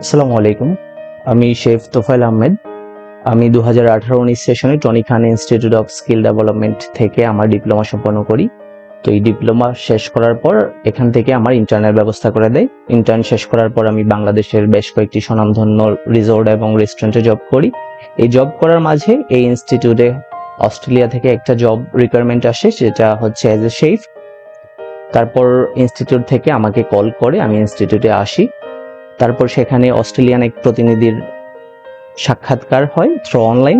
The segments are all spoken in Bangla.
আসসালামু আলাইকুম। আমি শেফ তোফায়েল আহমেদ। আমি 2018-19 সেশনে Tony Khan institute of skill development থেকে আমার ডিপ্লোমা সম্পন্ন করি। তো এই ডিপ্লোমা শেষ করার পর এখান থেকে আমার ইন্টার্নের ব্যবস্থা করে দেয়। ইন্টার্ন শেষ করার পর আমি বাংলাদেশের বেশ কয়েকটি স্বনামধন্য রিসোর্ট এবং রেস্টুরেন্টে জব করি। এই জব করার মাঝে এই ইনস্টিটিউটে অস্ট্রেলিয়া থেকে একটা জব রিকোয়ারমেন্ট আসে, সেটা হচ্ছে অ্যাজ এ শেফ। তারপর ইনস্টিটিউট থেকে আমাকে কল করে আমি ইনস্টিটিউটে আসি। তারপর সেখানে অস্ট্রেলিয়ান এক প্রতিনিধির সাক্ষাৎকার হয় থ্রু অনলাইন।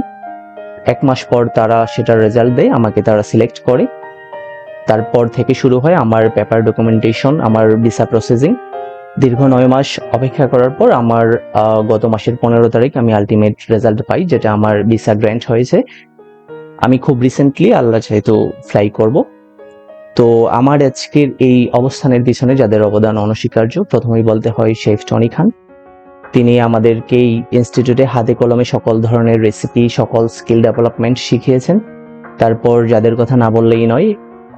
1 মাস পর তারা সেটার রেজাল্ট দেয়, আমাকে তারা সিলেক্ট করে। তারপর থেকে শুরু হয় আমার পেপার ডকুমেন্টেশন, আমার ভিসা প্রসেসিং। দীর্ঘ 9 মাস অপেক্ষা করার পর আমার গত মাসের 15 তারিখ আমি আলটিমেট রেজাল্ট পাই, যেটা আমার ভিসা গ্র্যান্ট হয়েছে। আমি খুব রিসেন্টলি আল্লাহ চাইতো ফ্লাই করব। তো আমার আজকের এই অবস্থানের পিছনে যাদের অবদান অনস্বীকার্য, প্রথমেই বলতে হয় শেফ টনি খান। তিনি আমাদেরকে এই ইনস্টিটিউটে হাতে কলমে সকল ধরনের রেসিপি, সকল স্কিল ডেভেলপমেন্ট শিখিয়েছেন। তারপর যাদের কথা না বললেই নয়,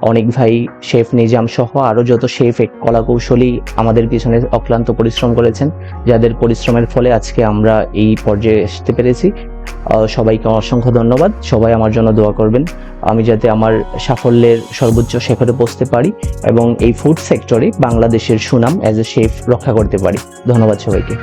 অনেক ভাই, শেফ নিজাম সহ আরও যত শেফ কলাকৌশলী আমাদের পিছনে অক্লান্ত পরিশ্রম করেছেন, যাদের পরিশ্রমের ফলে আজকে আমরা এই পর্যায়ে আসতে পেরেছি। সবাইকে অসংখ্য ধন্যবাদ। সবাই আমার জন্য দোয়া করবেন, আমি যাতে আমার সাফল্যের সর্বোচ্চ শিখরে পৌঁছতে পারি এবং এই ফুড সেক্টরে বাংলাদেশের সুনাম অ্যাজ এ শেফ রক্ষা করতে পারি। ধন্যবাদ সবাইকে।